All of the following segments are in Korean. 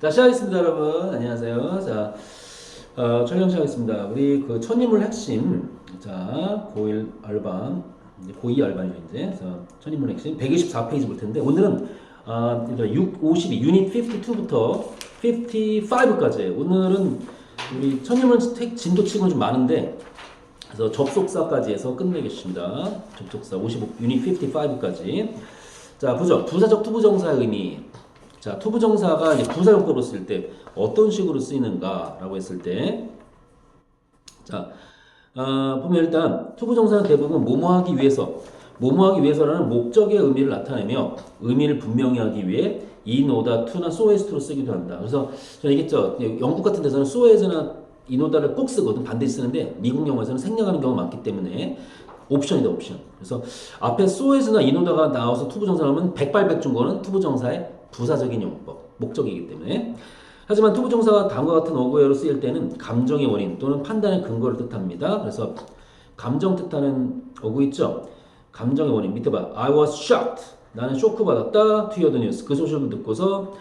자, 시작하겠습니다, 여러분. 안녕하세요. 자, 촬영 시작하겠습니다. 우리 그 첫인물 핵심, 자, 고1 알바, 이제 고2 알바죠, 이제. 자, 첫인물 핵심 124페이지 볼 텐데, 오늘은, 52, 유닛 52부터 55까지. 오늘은 우리 첫인물 진도 치고는 좀 많은데, 그래서 접속사까지 해서 끝내겠습니다. 접속사 55, 유닛 55까지. 자, 보죠. 부사적 투부정사의 의미. 자, 투부정사가 이제 부사용법으로 쓸 때 어떤 식으로 쓰이는가라고 했을 때, 자, 보면 일단 투부정사는 대부분 뭐뭐하기 위해서라는 목적의 의미를 나타내며 의미를 분명히 하기 위해 in order to나 so as to로 쓰기도 한다. 그래서 저는 얘기했죠. 영국 같은 데서는 so as나 in order를 꼭 쓰거든. 반드시 쓰는데 미국 영어에서는 생략하는 경우가 많기 때문에 옵션이다, 옵션. 그래서 앞에 so as나 in order가 나와서 투부정사 하면 백발백중 거는 투부정사의 부사적인 용법, 목적이기 때문에. 하지만 투부정사가 다음과 같은 어구어로 쓰일 때는 감정의 원인 또는 판단의 근거를 뜻합니다. 그래서 감정 뜻하는 어구 있죠? 감정의 원인. 밑에 봐. I was shocked. 나는 쇼크 받았다. To hear the news. 그 소식을 듣고서.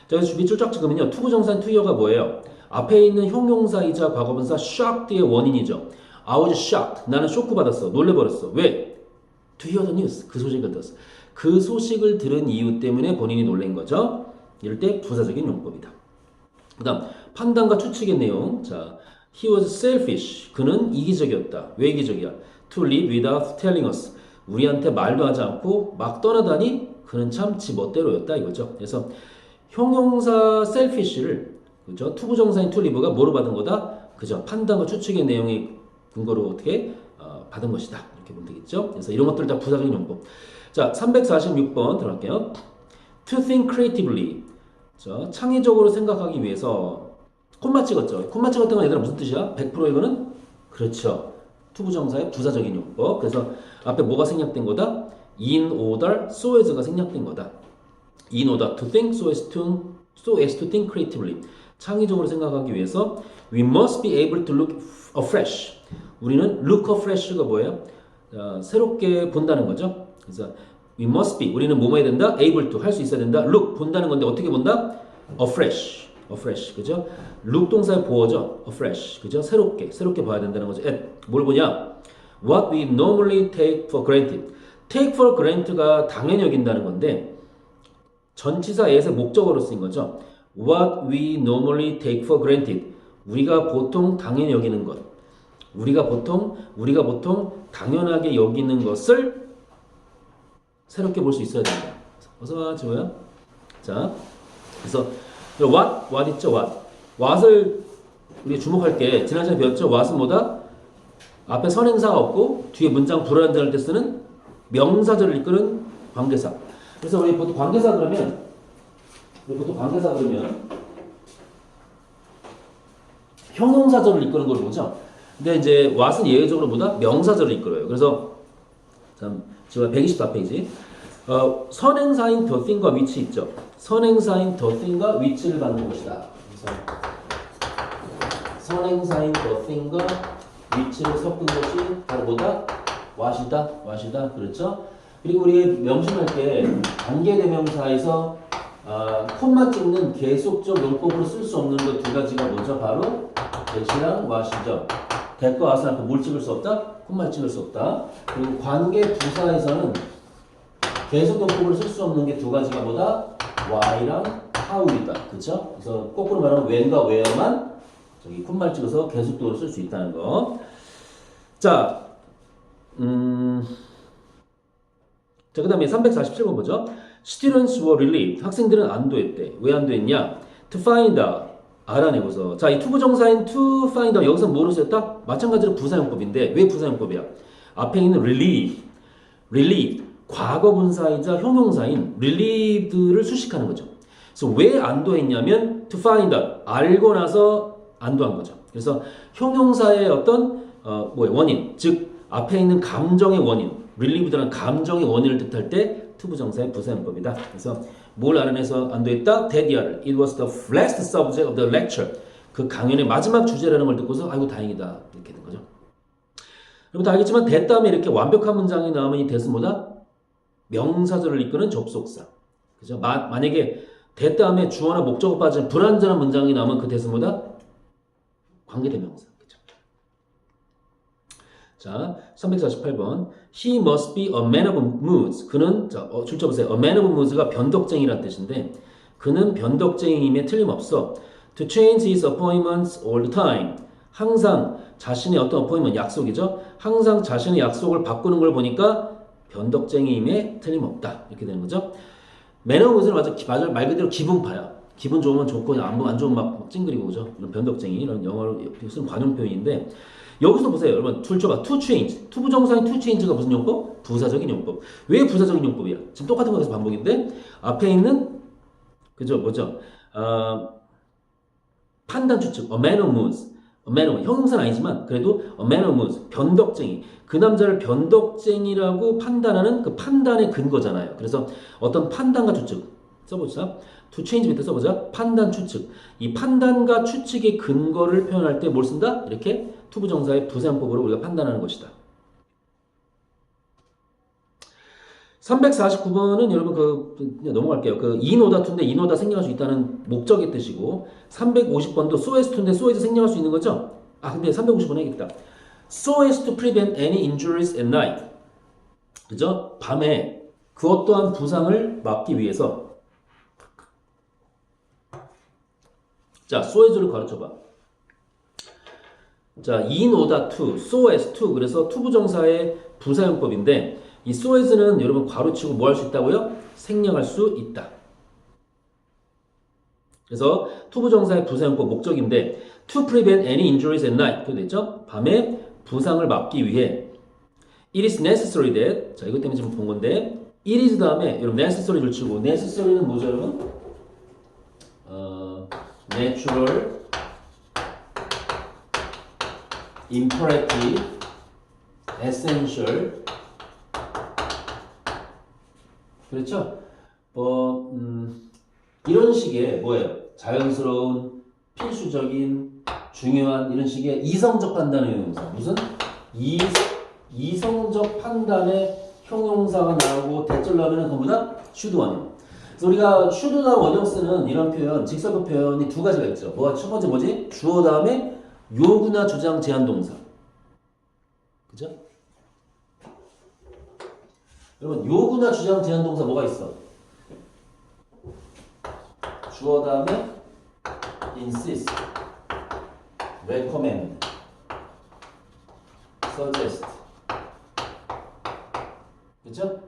자, 여기서 밑줄 쫙 찍으면요. 투부정사인 to hear가 뭐예요? 앞에 있는 형용사이자 과거분사 shocked의 원인이죠. I was shocked. 나는 쇼크 받았어. 놀래버렸어. 왜? To hear the news. 그 소식을 들었어. 그 소식을 들은 이유 때문에 본인이 놀란 거죠. 이럴 때 부사적인 용법이다. 그 다음 판단과 추측의 내용. 자, he was selfish. 그는 이기적이었다. 왜 이기적이야? To leave without telling us. 우리한테 말도 하지 않고 막 떠나다니 그는 참 지멋대로였다 이거죠. 그래서 형용사 selfish를, 그죠? 투부정사인 to leave가 뭐로 받은 거다? 그죠? 판단과 추측의 내용이 근거로 어떻게 받은 것이다. 이렇게 보면 되겠죠. 그래서 이런 것들 다 부사적인 용법. 자, 346번 들어갈게요. To think creatively. 자, 창의적으로 생각하기 위해서 콤마 찍었죠. 콤마 찍었던 건 얘들아 무슨 뜻이야? 100% 이거는? 그렇죠. 투부정사의 부사적인 용법. 그래서 앞에 뭐가 생략된 거다? In order, so as가 생략된 거다. In order to think, so as to think creatively. 창의적으로 생각하기 위해서 we must be able to look afresh. 우리는 look afresh가 뭐예요? 새롭게 본다는 거죠. 그래서 we must be, 우리는 뭐뭐 해야 된다? able to, 할 수 있어야 된다. look, 본다는 건데 어떻게 본다? afresh, 그죠? look 동사의 보어죠. afresh, 그죠? 새롭게 봐야 된다는 거죠. at, 뭘 보냐? what we normally take for granted. take for granted가 당연히 여긴다는 건데 전치사 at의 목적어로 쓰인 거죠. what we normally take for granted. 우리가 보통 당연히 여기는 것. 우리가 보통 당연하게 여기는 것을 새롭게 볼 수 있어야 된다. 어서와, 지호야. 자, 그래서 what 있죠, what을 우리 주목할 게 지난 시간에 배웠죠. what은 뭐다? 앞에 선행사가 없고 뒤에 문장 불완전할 때 쓰는 명사절을 이끄는 관계사. 그래서 우리 보통 관계사 그러면 형용사절을 이끄는 걸 보죠. 근데 이제 what은 예외적으로 뭐다? 명사절을 이끌어요. 그래서 지금 124페이지. 선행사인 the thing과 which 있죠. 선행사인 the thing과 which를 받는 것이다. 그래서 선행사인 the thing과 which를 섞은 것이 바로 뭐다? what이다. 그렇죠? 그리고 우리 명심할 때 관계대명사에서 콤마 찍는 계속적 용법으로 쓸 수 없는 것 두 가지가 뭐죠? 바로 대시랑 what이죠. 대과 와서 앞에 뭘 찍을 수 없다? 콤마를 찍을 수 없다. 그리고 관계 부사에서는 계속 용법으로 쓸 수 없는 게 두 가지가 뭐다? why랑 how이다. 그쵸? 그래서 거꾸로 말하면 when과 where만 저기 콤마를 찍어서 계속적으로 쓸 수 있다는 거. 자, 자, 그 다음에 347번 보죠. Students were relieved. 학생들은 안도했대. 왜 안도했냐? To find out. 알아내고서. 자, 이 투부정사인 to find out. 여기서 뭐로 썼다? 마찬가지로 부사용법인데, 왜 부사용법이야? 앞에 있는 relieved. 과거분사이자 형용사인 relieved를 수식하는 거죠. 그래서 왜 안도했냐면 to find out. 알고 나서 안도한 거죠. 그래서 형용사의 어떤, 원인. 즉, 앞에 있는 감정의 원인. relieved라는 감정의 원인을 뜻할 때 투부정사의 부사용법이다. 그래서 뭘 알아내서 안도했다? 대디아를. It was the last subject of the lecture. 그 강연의 마지막 주제라는 걸 듣고서 아이고 다행이다. 이렇게 된 거죠. 여러분 다 알겠지만 대 다음에 이렇게 완벽한 문장이 나오면 이 대는 뭐다? 명사절을 이끄는 접속사. 그죠? 만약에 대 다음에 주어나 목적어 빠진 불완전한 문장이 나오면 그 대신 뭐다? 관계대명사. 그죠? 자, 348번. He must be a man of moods. 그는, 자, 출처 보세요. A man of moods가 변덕쟁이란 뜻인데, 그는 변덕쟁이임에 틀림없어. To change his appointments all the time. 항상 자신의 어떤 appointment, 약속이죠. 항상 자신의 약속을 바꾸는 걸 보니까 변덕쟁이임에 틀림없다. 이렇게 되는 거죠. man of moods는 맞아 말 그대로 기분파야. 기분 좋으면 좋고 안 좋으면 막 찡그리고 그죠. 이런 변덕쟁이 이런 영어로 쓰는 관용 표현인데 여기서 보세요. 여러분 출처가 to change. 투부정사인 to change가 무슨 용법? 부사적인 용법. 왜 부사적인 용법이야? 지금 똑같은 거에서 반복인데 앞에 있는 그죠 뭐죠? 판단 추측. A man of moods. A man of 형용사는 아니지만 그래도 a man of moods. 변덕쟁이. 그 남자를 변덕쟁이라고 판단하는 그 판단의 근거잖아요. 그래서 어떤 판단과 추측 써보자. to change 밑에 써보자. 판단 추측. 이 판단과 추측의 근거를 표현할 때 뭘 쓴다? 이렇게 투부정사의 부사용법으로 우리가 판단하는 것이다. 349번은 여러분 넘어갈게요. 인오다 투인데 인오다 생략할 수 있다는 목적의 뜻이고 350번도 so as to인데 so as 생략할 수 있는 거죠? 근데 350번 해야겠다. So as to prevent any injuries at night. 그죠? 밤에 그 어떠한 부상을 막기 위해서 자, so as를 가르쳐봐. 자, in order to, so as to 그래서 투부정사의 부사용법인데 이 so as는 여러분 괄호치고 뭐 할 수 있다고요? 생략할 수 있다. 그래서 투부정사의 부사용법 목적인데 to prevent any injuries at night 그 됐죠? 밤에 부상을 막기 위해 it is necessary that 자 이것 때문에 지금 본 건데 it is 다음에 여러분 necessary를 치고 necessary는 뭐죠 여러분? natural imperative essential 그렇죠? 이런 식의 뭐예요? 자연스러운, 필수적인, 중요한 이런 식의 이성적 판단의 형용사. 무슨? 이성적 판단의 형용사가 나오고 대절로 하면은 그거보다 should 원형. 그래서 우리가 should나 원형 쓰는 이런 표현, 직설적 표현이 두 가지가 있죠. 첫 번째 뭐지? 주어 다음에 요구나 주장 제한 동사. 그죠? 여러분 요구나 주장 제한 동사 뭐가 있어? 주어 다음에 insist, recommend, suggest 그쵸?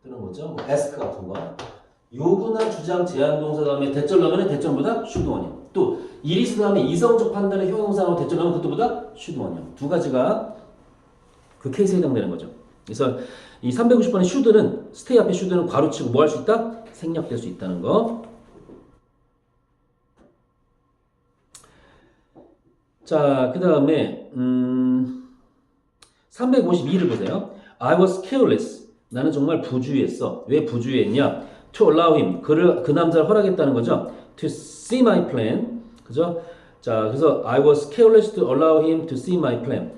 그런 거죠? 뭐 ask 같은 거 요구나 주장 제한 동사 다음에 대절 넣으면 대절보다 should 원형 또 이리스 다음에 이성적 판단의 형용사 나오고 대절 넣으면 그것보다 should 원형 두 가지가 그 케이스에 해당되는 거죠. 그래서 이 350번의 should는 stay 앞에 should는 괄호치고 뭐 할 수 있다? 생략될 수 있다는 거. 자, 그 다음에 352를 보세요. I was careless. 나는 정말 부주의했어. 왜 부주의했냐? To allow him. 그 남자를 허락했다는 거죠. To see my plan. 그죠? 자, 그래서 I was careless to allow him to see my plan.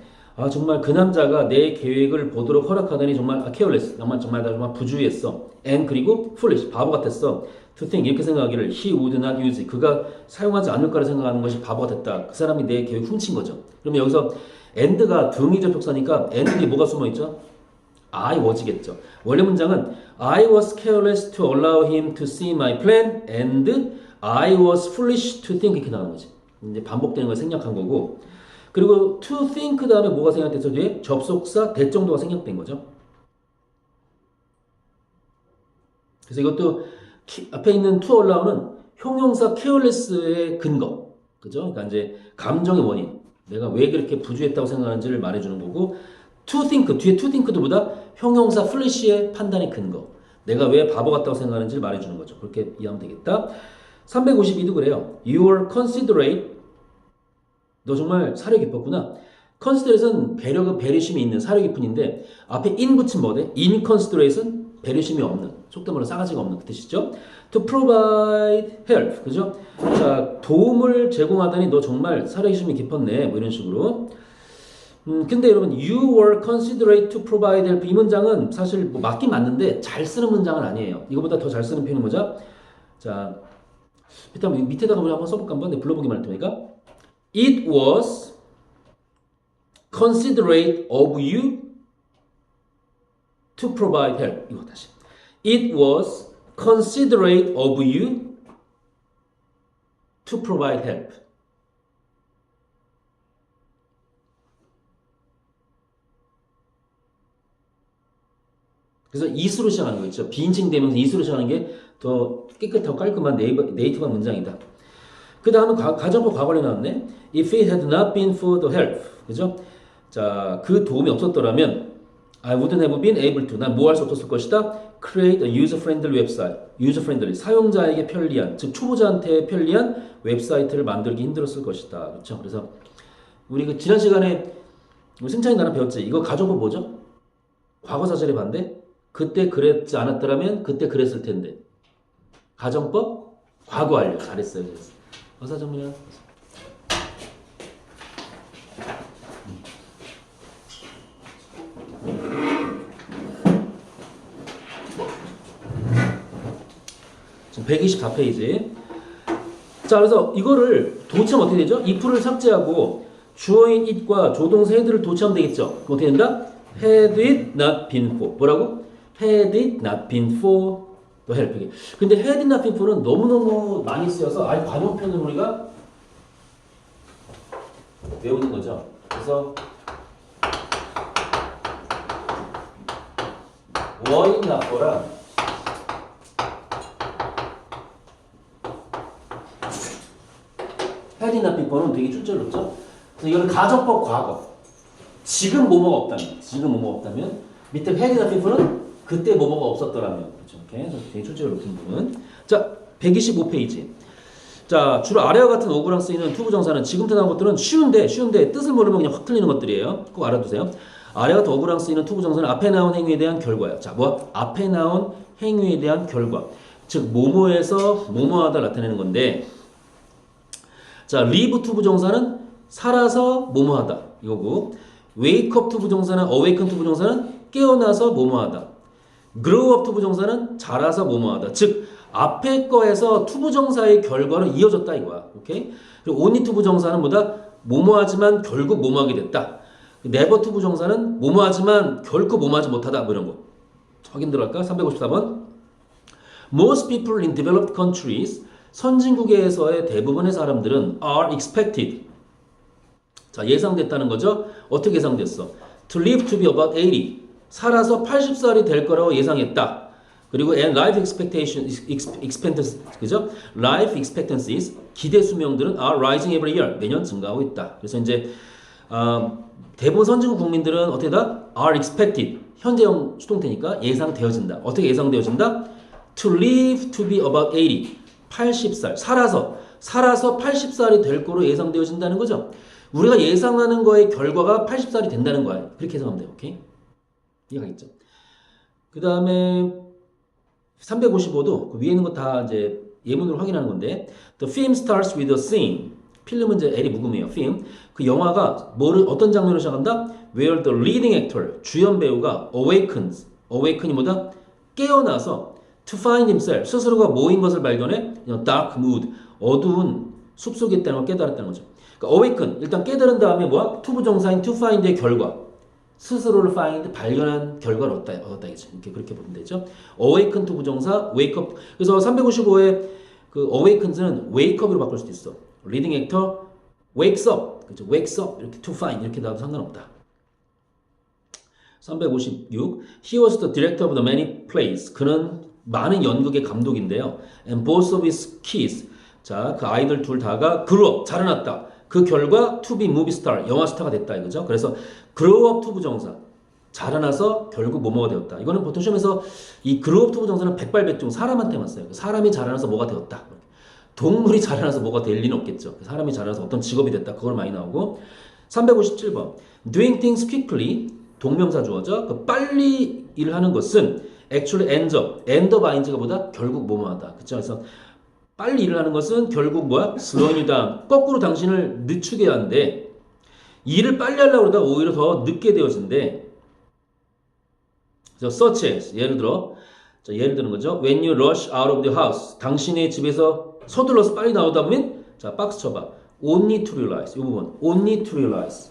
정말 그 남자가 내 계획을 보도록 허락하더니 정말 careless. 정말 부주의했어. And 그리고 foolish. 바보 같았어. To think. 이렇게 생각하기를 he would not use it. 그가 사용하지 않을 거라 생각하는 것이 바보 같았다. 그 사람이 내 계획 훔친 거죠. 그러면 여기서 and가 등위 접속사니까 and 뒤에 뭐가 숨어 있죠? I was겠죠. 원래 문장은 I was careless to allow him to see my plan and I was foolish to think 이렇게 나오는 거지. 이제 반복되는 걸 생략한 거고 그리고 to think 다음에 뭐가 생략돼서 뒤에 접속사 대정도가 생략된 거죠. 그래서 이것도 앞에 있는 to allow는 형용사 careless의 근거. 그죠? 그러니까 이제 감정의 원인. 내가 왜 그렇게 부주의했다고 생각하는지를 말해주는 거고 to think, 뒤에 to think보다 형용사 flish의 판단의 근거. 내가 왜 바보 같다고 생각하는지를 말해주는 거죠. 그렇게 이해하면 되겠다. 352도 그래요. You are considerate. 너 정말 사려 깊었구나. considerate은 배려심이 있는 사려 깊은인데 앞에 in 붙인 뭐 돼? inconsiderate은 배려심이 없는, 속담으로 싸가지가 없는 그 뜻이죠. To provide help, 그죠? 자, 도움을 제공하다니 너 정말 사려심이 깊었네. 뭐 이런 식으로. 근데 여러분, you were considerate to provide help 이 문장은 사실 뭐 맞긴 맞는데 잘 쓰는 문장은 아니에요. 이거보다 더 잘 쓰는 표현이 뭐죠? 자, 일단 밑에다가 우리 한번 써볼까 한번. 네, 불러보기만 할 테니까. It was considerate of you to provide help. 이거 다시. It was considerate of you to provide help. 그래서 it으로 시작하는 거 있죠. 비인칭 되면서 it으로 시작하는 게 더 깨끗하고 깔끔한 네이티브한 문장이다. 그 다음은 가정법 과거로 나왔네. If it had not been for the help. 그죠? 자, 그 도움이 없었더라면 I wouldn't have been able to. 난 뭐 할 수 없었을 것이다. Create a user-friendly website. user-friendly. 사용자에게 편리한, 즉 초보자한테 편리한 웹사이트를 만들기 힘들었을 것이다. 그렇죠? 그래서 우리 그 지난 시간에 승찬이 나랑 배웠지. 이거 가정법 뭐죠? 과거 사절의 반대? 그때 그랬지 않았더라면 그때 그랬을 텐데. 가정법 과거 완료. 잘했어요. 그래서. 어서 정리야. 지금 124페이지. 자, 그래서 이거를 도치하면 어떻게 되죠? if를 삭제하고 주어인 it과 조동사 had를 도치하면 되겠죠? 어떻게 된다? Had it not been for. 뭐라고? Had it not been for the help. 근데 had it not been for는 너무너무 많이 쓰여서 아예 관용편을 우리가 외우는 거죠. 그래서 were it not for랑 had it not been for는 되게 출제롭죠. 그래서 이거는 가정법 과거. 지금 뭐뭐가 없다면, 밑에 had it not been for는 그때 뭐뭐가 없었더라면. 그렇죠. 이렇게 되게 출제가 높은 부분. 자, 125페이지. 자, 주로 아래와 같은 어구랑 쓰이는 투부정사는 지금부터 나온 것들은 쉬운데 뜻을 모르면 그냥 확 틀리는 것들이에요. 꼭 알아두세요. 아래와 같은 어구랑 쓰이는 투부정사는 앞에 나온 행위에 대한 결과예요. 자, 뭐 앞에 나온 행위에 대한 결과. 즉 뭐뭐에서 뭐뭐하다 나타내는 건데. 자, live 투부정사는 살아서 뭐뭐하다 이거고. wake up 투부정사는 awaken 투부정사는 깨어나서 뭐뭐하다. grow up 투부정사는 자라서 뭐뭐하다. 즉 앞에 거에서 투부정사의 결과는 이어졌다 이거야. 오케이? 그리고 only 투부정사는 뭐다? 뭐뭐하지만 결국 뭐뭐하게 됐다. never 투부정사는 뭐뭐하지만 결코 뭐뭐하지 못하다. 뭐 이런 거. 확인 들어갈까? 354번. Most people in developed countries 선진국에서의 대부분의 사람들은 are expected. 자, 예상됐다는 거죠. 어떻게 예상됐어? To live to be about 80. 살아서 80살이 될 거라고 예상했다. 그리고 and life expectancies, 그죠? Life expectancies, 기대 수명들은 are rising every year. 매년 증가하고 있다. 그래서 이제 대부분 선진국 국민들은 어떻게 다? are expected. 현재형 수동태니까 예상되어진다. 어떻게 예상되어진다? To live to be about 80. 80살. 살아서 80살이 될 거로 예상되어진다는 거죠. 우리가 예상하는 거의 결과가 80살이 된다는 거야. 그렇게 해석하면 돼요. 오케이? 이해가겠죠? 그 다음에 355도 그 위에 있는 거 다 이제 예문으로 확인하는 건데 The film starts with a scene. 필름은 이제 L이 묵음이에요. film. 그 영화가 어떤 장면으로 시작한다? Where the leading actor, 주연 배우가 awakens. awaken이 뭐다? 깨어나서 to find himself. 스스로가 뭐인 것을 발견해? dark mood. 어두운 숲속에 있다는 걸 깨달았다는 거죠. 그러니까 awaken. 일단 깨달은 다음에 뭐야? 투부정사인 to find의 결과. 스스로를 find, 발견한 결과를 얻었다겠죠. 이렇게 그렇게 보면 되죠. awaken 투부정사, wake up. 그래서 355의 그 awakens는 wake up으로 바꿀 수도 있어. leading actor wakes up. 그죠? wakes up. 이렇게 to find. 이렇게 나와도 상관없다. 356. He was the director of the many plays. 그는 많은 연극의 감독인데요. And both of his kids. 자, 그 아이들 둘 다가 grew up. 자라났다. 그 결과 to be movie star. 영화 스타가 됐다 이거죠. 그래서 grow up 투부정사. 자라나서 결국 뭐뭐가 되었다. 이거는 보통 시험에서 이 grow up 투부정사는 백발백중 사람한테만 써요. 사람이 자라나서 뭐가 되었다. 동물이 자라나서 뭐가 될 리는 없겠죠. 사람이 자라나서 어떤 직업이 됐다. 그걸 많이 나오고 357번. Doing things quickly. 동명사 주어죠. 그 빨리 일을 하는 것은 actually ends up ing가 보다 결국 뭐뭐하다. 그렇죠? 그래서 빨리 일을 하는 것은 결국 뭐야? slowing you down. 거꾸로 당신을 늦추게 하는데 일을 빨리 하려고 그러다가 오히려 더 늦게 되어진대. 그래서 such as, 예를 들어, 자, 예를 드는 거죠. When you rush out of the house. 당신의 집에서 서둘러서 빨리 나오다 보면, 자, 박스 쳐봐. Only to realize. 이 부분. Only to realize.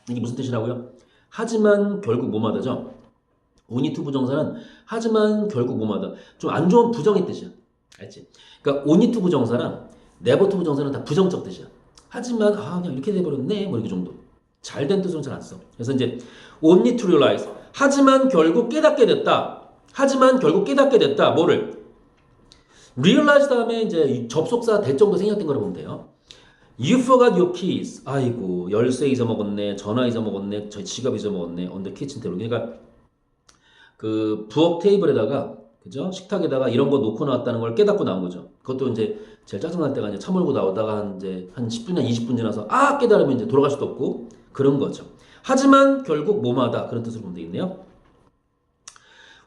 이게 무슨 뜻이라고요? 하지만 결국 뭐마다죠? only to 부정사는 하지만 결국 뭐마다. 좀 안 좋은 부정의 뜻이야. 알지? 그러니까 only to 부정사랑 never to 부정사는 다 부정적 뜻이야. 하지만 그냥 이렇게 돼버렸네. 뭐 이렇게 정도. 잘된 뜻으로는 잘 안 써. 그래서 이제 only to realize. 하지만 결국 깨닫게 됐다. 하지만 결국 깨닫게 됐다. 뭐를? realize 다음에 이제 접속사 대정도 생략된 거라고 보면 돼요. You forgot your keys. 아이고 열쇠 잊어먹었네. 전화 잊어먹었네. 저 지갑 잊어먹었네. on the kitchen table. 그러니까 그 부엌 테이블에다가 그죠? 식탁에다가 이런 거 놓고 나왔다는 걸 깨닫고 나온 거죠. 그것도 이제 제일 짜증날 때가 이제 차 몰고 나오다가 한 10분이나 20분 지나서 깨달으면 이제 돌아갈 수도 없고 그런 거죠. 하지만 결국 뭐마다 그런 뜻으로 보면 되겠네요.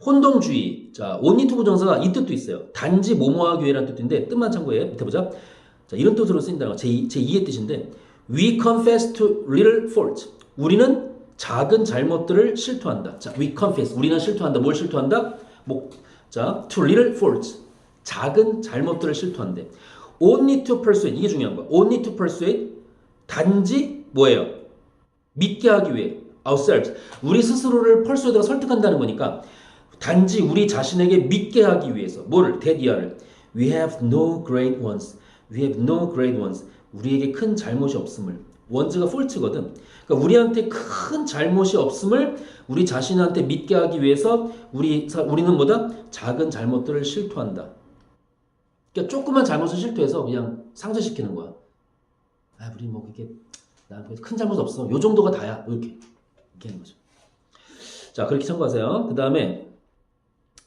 혼동주의. 자, only to 부정사가 이 뜻도 있어요. 단지 뭐뭐하기 위해라는 뜻도 있는데 뜻만 참고해. 밑에 보자. 자, 이런 뜻으로 쓰인다는 거. 제2의 뜻인데 We confess to little faults. 우리는 작은 잘못들을 실토한다. 자, we confess. 우리는 실토한다. 뭘 실토한다? 자, to little faults. 작은 잘못들을 실토한대. Only to persuade. 이게 중요한 거야. Only to persuade. 단지 뭐예요? 믿게 하기 위해. ourselves. 우리 스스로를 persuade가 설득한다는 거니까 단지 우리 자신에게 믿게 하기 위해서. 뭐를? 대디아를. We have no great ones. We have no great ones. 우리에게 큰 잘못이 없음을. 원즈가 fault거든. 그러니까 우리한테 큰 잘못이 없음을 우리 자신한테 믿게 하기 위해서 우리는 뭐다? 작은 잘못들을 실토한다. 그러니까 조그만 잘못을 실토해서 그냥 상쇄시키는 거야. 우리 뭐 그게 큰 잘못 없어. 요 정도가 다야. 이렇게 하는 거죠. 자, 그렇게 참고하세요. 그 다음에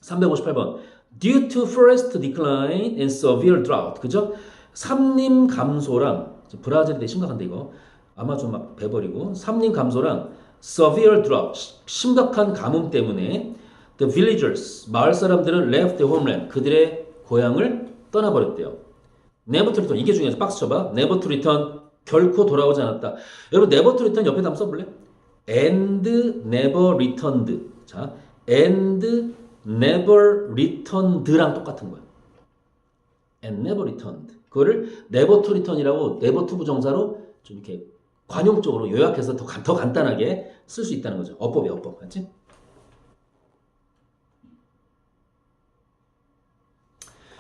358번. Due to forest decline and severe drought. 그죠? 삼림 감소랑 브라질이 되게 심각한데 이거 아마존 막 베버리고 삼림 감소랑 severe drought 심각한 가뭄 때문에 the villagers 마을 사람들은 left their homeland 그들의 고향을 떠나버렸대요. never to return 이게 중요해서 박스 쳐봐. never to return 결코 돌아오지 않았다. 여러분 never to return 옆에다 한번 써볼래? and never returned. 자, and never returned랑 똑같은 거야. and never returned. 그거를 never to return이라고 never to 부정사로 좀 이렇게 관용적으로 요약해서 더 간단하게 쓸 수 있다는 거죠. 어법이야, 어법. 맞지?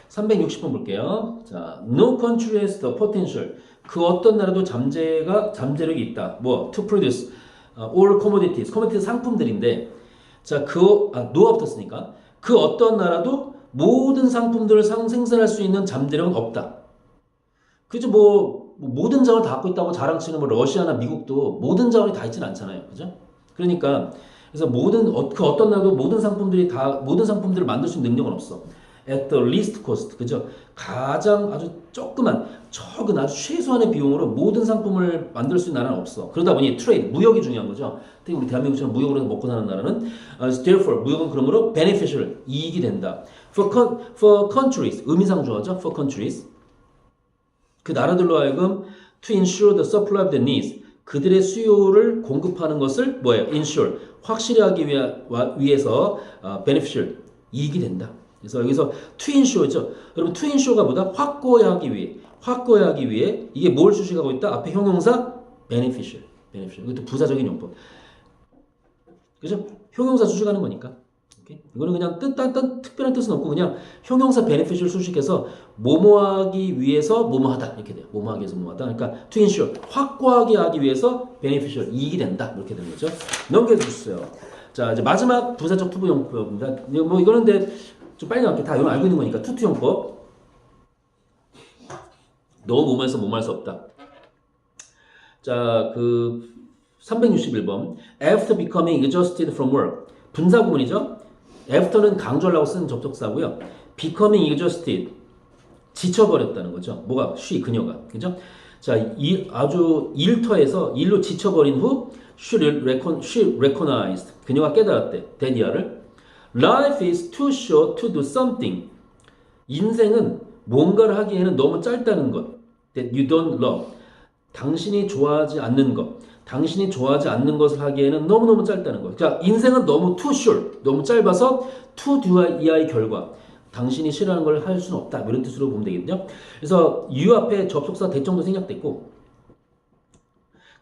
(360번) 볼게요. 자, no country has the potential. 그 어떤 나라도 잠재력이 있다. to produce all commodities. commodities 상품들인데, 자, no가 붙었으니까 그 어떤 나라도 모든 상품들을 생산할 수 있는 잠재력은 없다. 그죠? 모든 자원을 다 갖고 있다고 자랑치는 러시아나 미국도 모든 자원이 다 있지는 않잖아요. 그죠? 그러니까, 그래서 그 어떤 나라도 모든 상품들을 만들 수 있는 능력은 없어. At the least cost. 그죠? 가장 아주 적은 아주 최소한의 비용으로 모든 상품을 만들 수 있는 나라는 없어. 그러다 보니 트레이드, 무역이 중요한 거죠. 특히 우리 대한민국처럼 무역으로 먹고 사는 나라는 therefore, 무역은 그러므로 beneficial, 이익이 된다. For countries, 의미상조하죠. For countries. 그 나라들로 하여금 to ensure the supply of the needs. 그들의 수요를 공급하는 것을 ensure, 확실히 하기 위해서 beneficial, 이익이 된다. 그래서 여기서 to ensure죠. 여러분 to ensure가 뭐다? 확고하기 위해 이게 뭘 수식하고 있다? 앞에 형용사 beneficial. 이것도 부사적인 용법. 그죠? 형용사 수식하는 거니까. 오케이? 이거는 그냥 특별한 뜻은 없고 그냥 형용사 beneficial 수식해서 뭐뭐하기 위해서 뭐뭐하다 이렇게 돼요. 뭐뭐하기 위해서 뭐뭐하다. 그러니까 to ensure 확고하게 하기 위해서 beneficial 이익이 된다 이렇게 되는 거죠. 넘겨주세요. 자, 이제 마지막 부사적 투부 용법입니다. 이거는 근데 좀 빨리 나올게. 다 이건 알고 있는 거니까 투투 용법. 너무 뭐뭐해서 뭐뭐할 수 없다. 자, 361번. After becoming exhausted from work. 분사 구문이죠. after는 강조하려고 쓴 접속사고요. becoming exhausted. 지쳐버렸다는 거죠. 그녀가. 그죠? 자, 아주 일터에서 일로 지쳐버린 후 she recognized. 그녀가 깨달았대. 데니아를. Life is too short to do something. 인생은 뭔가를 하기에는 너무 짧다는 것. that you don't love. 당신이 좋아하지 않는 것. 당신이 좋아하지 않는 것을 하기에는 너무너무 짧다는 거예요. 그러니까 인생은 너무 too short, 너무 짧아서 to do 이하의 결과. 당신이 싫어하는 걸 할 수는 없다. 이런 뜻으로 보면 되거든요. 그래서 you 앞에 접속사 대정도 생략됐고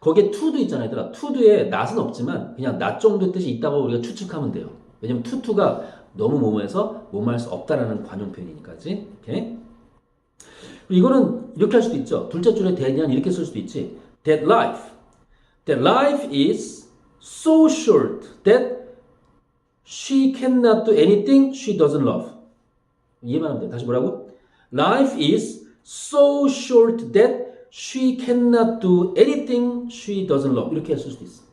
거기에 to도 있잖아요. 얘들아. to도에 not은 없지만 그냥 not 정도의 뜻이 있다고 우리가 추측하면 돼요. 왜냐면 to가 너무 뭐뭐해서 뭐뭐 할 수 없다라는 관용 표현이니까지. 오케이? 이거는 이렇게 할 수도 있죠. 둘째 줄에 대한 이렇게 쓸 수도 있지. That life is so short that she cannot do anything she doesn't love. 이해만 하면 돼. 다시 뭐라고? Life is so short that she cannot do anything she doesn't love. 이렇게 쓸 수도 있어.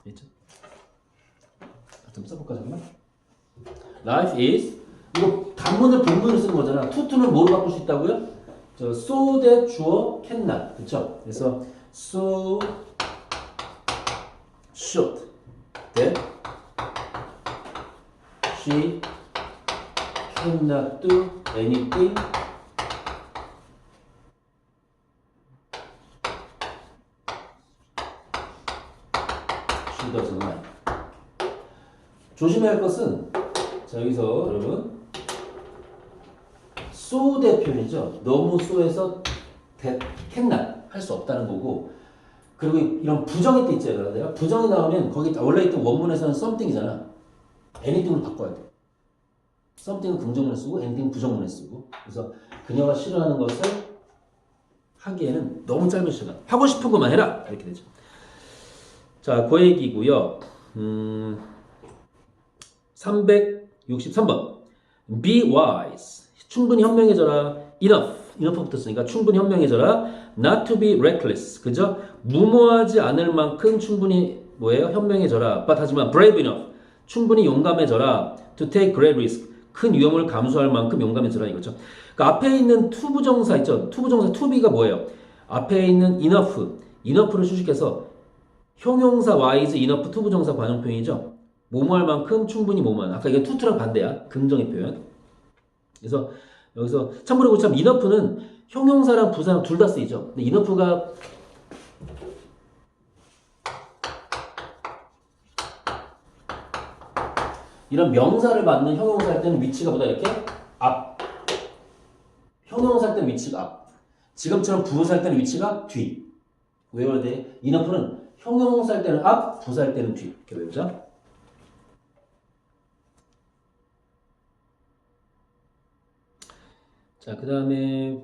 됐죠? 좀 써볼까 잠깐만. Life is 이거 단문을 본문으로 쓰는 거잖아. to는 뭐로 바꿀 수 있다고요? 저 so that 주어 cannot. 그쵸? 그래서 so short that she cannot do anything she doesn't like. 조심해야 할 것은 자 여기서 여러분 so that 표현이죠. 너무 so해서 that cannot 할 수 없다는 거고 그리고 이런 부정의 뜻 있잖아요. 내가 부정이 나오면 거기 원래 있던 원문에서는 something이잖아. anything으로 바꿔야 돼. something은 긍정문에 쓰고 anything은 부정문에 쓰고 그래서 그녀가 싫어하는 것을 하기에는 너무 짧은 시간 하고 싶은 것만 해라 이렇게 되죠. 자, 그 얘기고요. 363번 be wise 충분히 현명해져라. enough 붙었으니까 충분히 현명해져라. not to be reckless 그죠? 무모하지 않을 만큼 충분히 뭐예요? 현명해져라. but 하지만 brave enough 충분히 용감해져라. to take great risk 큰 위험을 감수할 만큼 용감해져라 이거죠. 그러니까 앞에 있는 to 부정사 있죠? to 부정사 to be가 뭐예요? 앞에 있는 enough를 수식해서 형용사 wise, enough, to 부정사 관용 표현이죠. 뭐뭐할 만큼 충분히 뭐뭐한. 아까 이게 to랑 반대야. 긍정의 표현. 그래서 여기서 참고로 참 enough는 형용사랑 부사랑 둘 다 쓰이죠. 근데 enough가 이런 명사를 받는 형용사 할 때는 위치가 보다 이렇게 앞. 형용사 할 때는 위치가 앞. 지금처럼 부사 할 때는 위치가 뒤. 외워야 돼. enough는 형용사 할 때는 앞, 부사 할 때는 뒤. 이렇게 외우자. 자, 그 다음에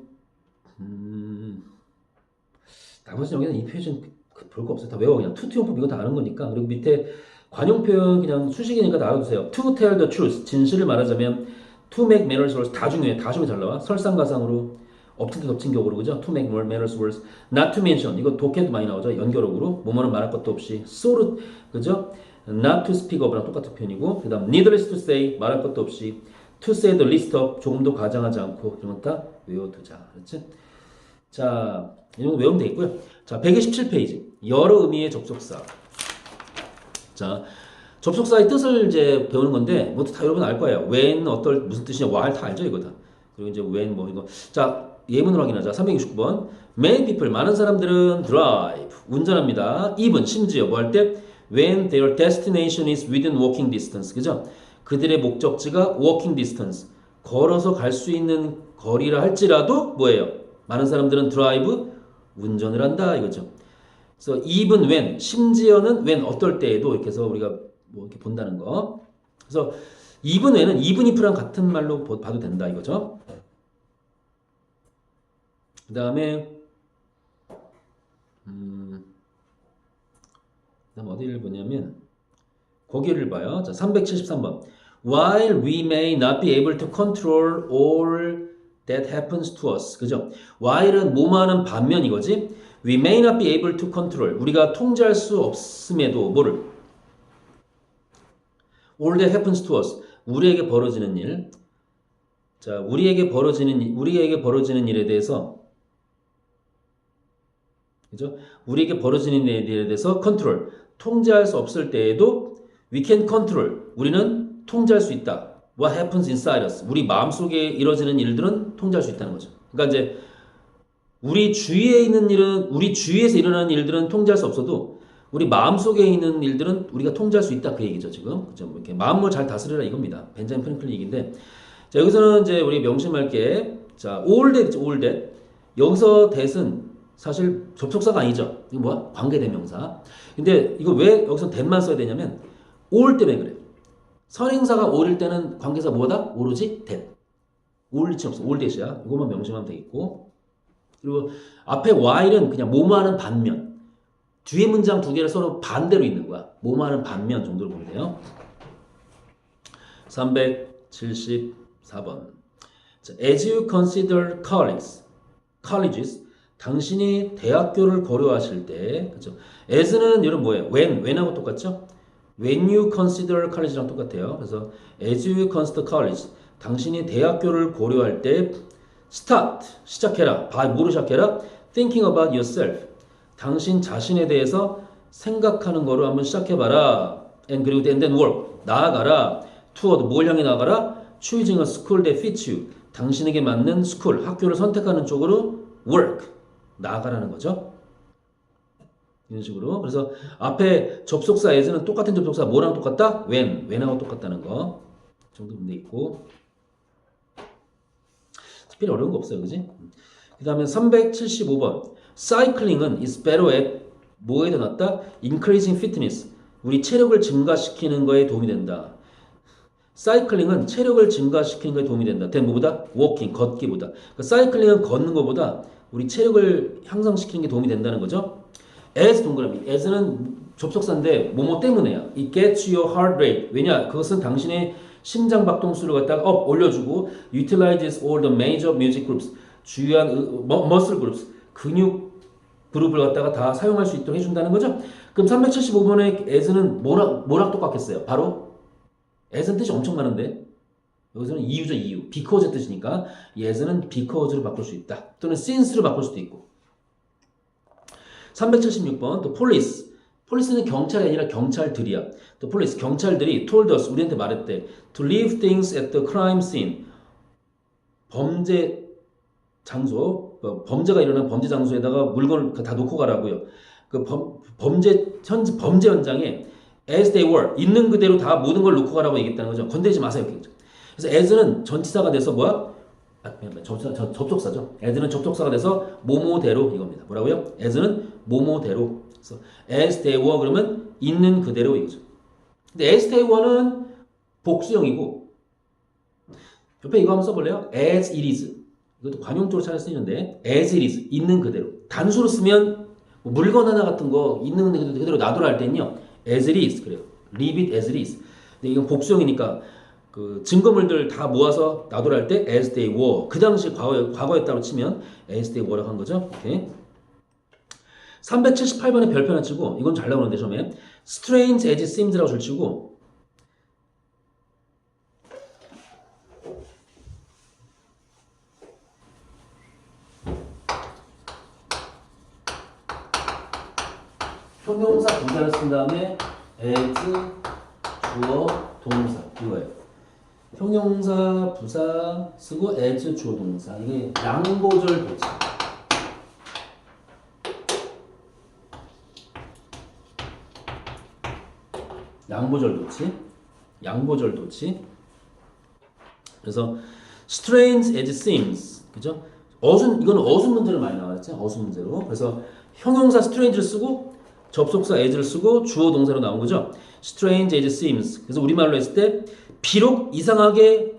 나머지 여기는 이 표현 별거 없어요. 다 외워. 그냥 투투용법 이거 다 아는 거니까. 그리고 밑에 관용 표현 그냥 수식이니까 다 알아두세요. To tell the truth. 진실을 말하자면 to make matters worse. 다 중요해. 다 중요해 잘 나와. 설상가상으로 엎친 데 덮친 격으로 그죠? To make matters worse. Not to mention. 이거 독해도 많이 나오죠. 연결어구로. 뭐뭐는 말할 것도 없이. so로 그죠? Not to speak of랑 똑같은 표현이고 그 다음 needless to say. 말할 것도 없이 to say the least of. 조금도 과장하지 않고 이런 것 다 외워두자. 그렇지? 자, 이 정도 외우면 되겠고요. 자, 127페이지. 여러 의미의 접속사. 자, 접속사의 뜻을 이제 배우는 건데, 뭐 다 여러분 알 거예요. when, 어떨, 무슨 뜻이냐, while 다 알죠, 이거 다. 그리고 이제 when, 뭐 이거. 자, 예문을 확인하자. 369번. Many people, 많은 사람들은 drive, 운전합니다. even, 심지어 뭐 할 때? when their destination is within walking distance. 그죠? 그들의 목적지가 walking distance. 걸어서 갈 수 있는 거리라 할지라도 뭐예요? 많은 사람들은 드라이브 운전을 한다 이거죠. 그래서 even when 심지어는 when 어떨 때에도 이렇게 해서 우리가 뭐 이렇게 본다는 거. 그래서 even when은 even if랑 같은 말로 봐도 된다 이거죠. 그 다음에 그다음 어디를 보냐면 거기를 봐요. 자 373번. While we may not be able to control all that happens to us. 그죠? while은 뭐뭐하는 반면 이거지. We may not be able to control. 우리가 통제할 수 없음에도 뭐를? all that happens to us. 우리에게 벌어지는 일. 자, 우리에게 벌어지는 일에 대해서 그죠? 우리에게 벌어지는 일에 대해서 control. 통제할 수 없을 때에도 we can control. 우리는 통제할 수 있다. What happens inside us? 우리 마음속에 이루어지는 일들은 통제할 수 있다는 거죠. 그러니까 이제 우리 주위에 있는 일은, 우리 주위에서 일어나는 일들은 통제할 수 없어도 우리 마음속에 있는 일들은 우리가 통제할 수 있다 그 얘기죠 지금. 그죠? 이렇게 마음을 잘 다스리라 이겁니다. 벤자민 프랭클린 얘기인데, 자 여기서는 이제 우리 명심할 게, 자 all that, all that. 여기서 that은 사실 접속사가 아니죠. 이거 뭐야? 관계대명사. 근데 이거 왜 여기서 that만 써야 되냐면 all 때문에 그래. 선행사가 all일 때는 관계사 뭐다? 오로지 that. all 리치 없어. all that이야. 이것만 명심하면 되겠고. 그리고 앞에 while은 그냥 뭐뭐하는 반면. 뒤에 문장 두 개를 서로 반대로 있는 거야. 뭐뭐하는 반면 정도로 보면 돼요. 374번. As you consider colleges, 당신이 대학교를 고려하실 때, 그죠? as는 이런 뭐예요? when하고 똑같죠? When you consider college랑 똑같아요. 그래서 as you consider college, 당신이 대학교를 고려할 때 start, 시작해라. 뭐로 시작해라? Thinking about yourself. 당신 자신에 대해서 생각하는 거로 한번 시작해봐라. 그리고 then work, 나아가라. toward, 뭘 향해 나아가라? choosing a school that fits you. 당신에게 맞는 school, 학교를 선택하는 쪽으로 work, 나아가라는 거죠. 이런 식으로. 그래서 앞에 접속사 as는 똑같은 접속사 뭐랑 똑같다? when하고 똑같다는 거 정도 문제 있고, 특별히 어려운 거 없어요, 그지? 그 다음에 375번. Cycling은 is better at 뭐에 더 낫다? Increasing fitness. 우리 체력을 증가시키는 거에 도움이 된다. 사이클링은 체력을 증가시키는 거에 도움이 된다. 된 뭐보다? 워킹, 걷기보다. 그러니까 사이클링은 걷는 것보다 우리 체력을 향상시키는 게 도움이 된다는 거죠. as 동그라미. as는 접속사인데 뭐뭐 때문에야. It gets your heart rate. 왜냐? 그것은 당신의 심장 박동수를 갖다가 올려주고 utilizes all the major music groups. 주요한 muscle groups. 근육 그룹을 갖다가 다 사용할 수 있도록 해준다는 거죠. 그럼 375번의 as는 뭐랑 똑같겠어요? 바로 as는 뜻이 엄청 많은데 여기서는 이유죠. 이유. because 뜻이니까 as는 because로 바꿀 수 있다. 또는 since로 바꿀 수도 있고. 376번 또 police. police는 경찰이 아니라 경찰들이야. 또 police, 경찰들이 told us, 우리한테 말했대. to leave things at the crime scene. 범죄 장소, 범죄가 일어난 범죄 장소에다가 물건을 다 놓고 가라고요. 그 범죄 현장에 as they were, 있는 그대로 다 모든 걸 놓고 가라고 얘기했다는 거죠. 건드리지 마세요. 그래서 as는 전치사가 돼서 뭐야? 접속사죠. as는 접속사가 돼서 뭐뭐대로 이겁니다. 뭐라고요? as는 뭐뭐대로. 그래서 as they were 그러면 있는 그대로 이거죠. 근데 as they were는 복수형이고, 옆에 이거 한번 써볼래요? as it is. 이것도 관용적으로 잘 쓰이는데 as it is, 있는 그대로. 단수로 쓰면 뭐 물건 하나 같은 거 있는 그대로 놔두라 할 때는요 as it is 그래요. leave it as it is. 근데 이건 복수형이니까 그 증거물들 다 모아서 놔두라 할 때 as they were. 그 당시 과거였다고 치면 as they were라고 한 거죠. 오케이. 378번에 별표 하나 치고, 이건 잘 나오는데 처음에 strange as it seems라고 줄 치고, 형용사 부사를 쓴 다음에 as, 주어, 동사 이거예요. 형용사 부사 쓰고 as, 주어, 동사. 이게 양보절 도치. 양보절 도치. 그래서 strange as it seems, 그죠? 이거는 어순 문제로 많이 나왔죠. 어순 문제로. 그래서 형용사 strange를 쓰고 접속사 as를 쓰고 주어 동사로 나온 거죠. strange as it seems. 그래서 우리말로 했을 때 비록 이상하게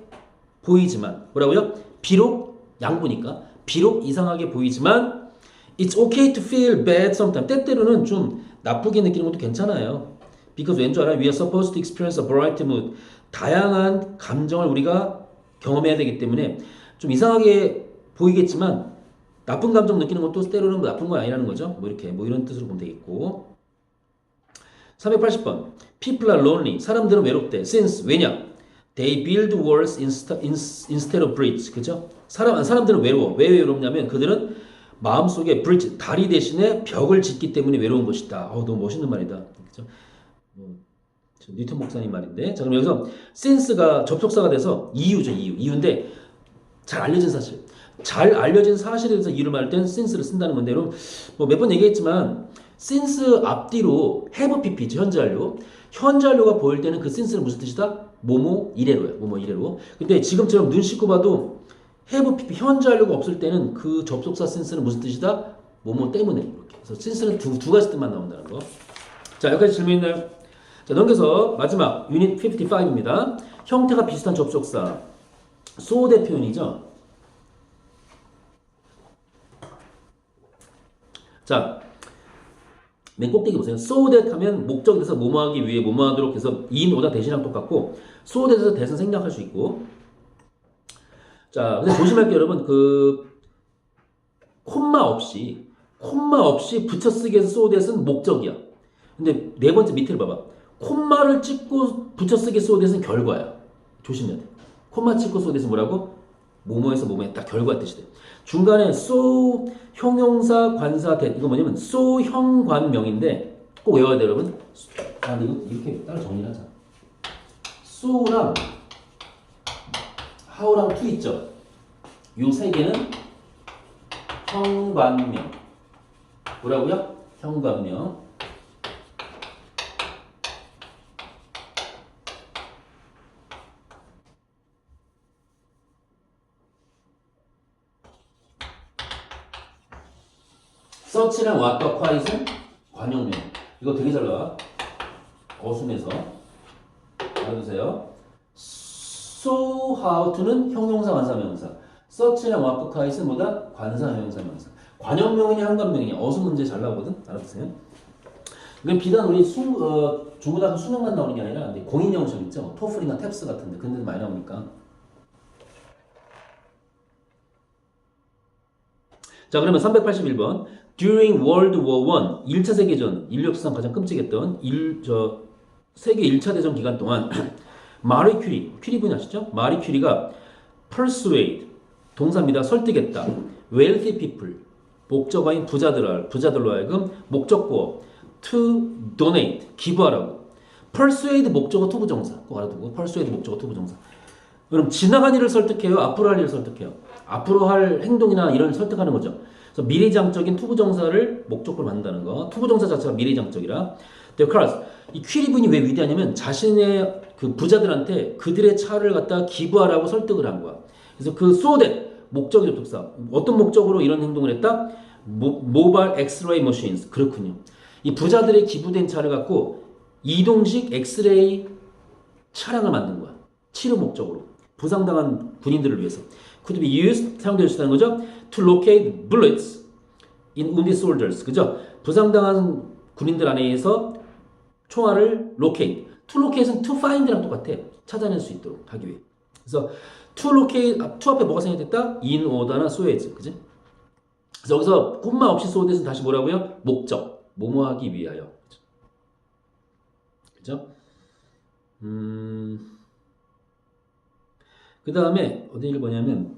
보이지만, 뭐라고요? 비록 양보니까 비록 이상하게 보이지만 it's okay to feel bad sometimes. 때때로는 좀 나쁘게 느끼는 것도 괜찮아요. Because 왠 줄 알아? We are supposed to experience a variety of mood. 다양한 감정을 우리가 경험해야 되기 때문에 좀 이상하게 보이겠지만 나쁜 감정 느끼는 것도 때로는 나쁜 건 아니라는 거죠. 뭐 이렇게 이런 뜻으로 보면 되겠고. 380번. People are lonely. 사람들은 외롭대. Since, 왜냐? They build walls instead of bridges. 그죠? 사람들은 외로워. 왜 외롭냐면 그들은 마음속에 bridge, 다리 대신에 벽을 짓기 때문에 외로운 것이다. 너무 멋있는 말이다. 그죠? 뉴턴 목사님 말인데. 자, 그럼 여기서 since가 접속사가 돼서 이유죠. 이유인데 잘 알려진 사실. 잘 알려진 사실에 대해서 이유를 말할 땐 since를 쓴다는 건데, 여러분 뭐 몇 번 얘기했지만 since 앞뒤로 have pp 있죠. 현재 완료. 현재 완료가 보일 때는 그 since는 무슨 뜻이다? 뭐뭐 이래로야. 뭐뭐 이래로. 근데 지금처럼 눈 씻고 봐도 have pp 현재 완료가 없을 때는 그 접속사 since는 무슨 뜻이다? 뭐뭐 때문에 이렇게. 그래서 since는 두 가지 뜻만 나온다는 거. 자, 여기까지 질문 있나요? 자, 넘겨서 마지막 유닛 55입니다. 형태가 비슷한 접속사 so 대 표현이죠. 자, 맨 꼭대기 보세요. so that 하면 목적에 대해서 뭐뭐 하기 위해 뭐뭐 하도록 해서 in 오다 대신랑 똑같고 so that에서 대신 생략할 수 있고. 자, 근데 조심할 게 여러분 콤마 없이 붙여 쓰기 해서 so that은 목적이야. 근데 네 번째 밑을 봐봐. 콤마를 찍고 붙여 쓰기 so that은 결과야. 조심해야 돼. 콤마 찍고 so that은 뭐라고? 뭐뭐에서 뭐뭐에 딱 결과 뜻이 돼. 중간에 so 형용사 관사 대 이거 뭐냐면 so 형관명인데 꼭 외워야 돼 여러분. 아 이거 이렇게 따로 정리를 하자. so랑 how랑 to 있죠. 요 세 개는 형관명. 뭐라고요? 형관명. 서치랑 왓과 콰잇은 관용명. 이거 되게 잘 나와. 어순에서. 알아두세요. so, how to는 형용사, 관사, 명사. 서치랑 왓과 콰잇은 뭐다? 관사, 형용사, 명사. 관용명이냐, 형관명이냐. 어순 문제 잘 나오거든. 알아두세요. 이건 비단 우리 중고등학교 수능만 나오는 게 아니라 공인영어 시험 있죠. 토플이나 탭스 같은데. 근데 많이 나오니까. 자, 그러면 381번. During World War I, 1차 세계전, 인류 역사상 가장 끔찍했던 세계 1차 대전 기간 동안 마리 큐리 분이 아시죠? 마리 큐리가 persuade, 동사입니다. 설득했다. wealthy people, 목적어인 부자들로 하여금 목적구어 to donate, 기부하라고. persuade 목적어 투부정사 꼭 알아두고 persuade 목적어 투부정사. 그럼 지나간 일을 설득해요? 앞으로 할 일을 설득해요? 앞으로 할 행동이나 이런 설득하는 거죠. 그래서 미래장적인 투부정사를 목적으로 만든다는 거. 투부정사 자체가 미래장적이라. because 이 퀴리분이 왜 위대하냐면 자신의 그 부자들한테 그들의 차를 갖다 기부하라고 설득을 한 거야. 그래서 그 so that 목적의 접속사. 어떤 목적으로 이런 행동을 했다? 모바일 엑스레이 머신스. 그렇군요. 이 부자들의 기부된 차를 갖고 이동식 엑스레이 차량을 만든 거야. 치료 목적으로. 부상당한 군인들을 위해서. could be used, 사용될 수 있다는 거죠. to locate bullets in wounded soldiers. 그죠? 부상당한 군인들 안에 의해서 총알을 locate. to locate은 to find랑 똑같아. 찾아낼 수 있도록 하기 위해. 그래서 to locate, to 앞에 뭐가 생략됐다? in order나 so as. 그지? 그래서 여기서 콤마 없이 so that은 다시 뭐라고요? 목적. 뭐뭐 하기 위하여. 그죠? 그 다음에 어디를 보냐면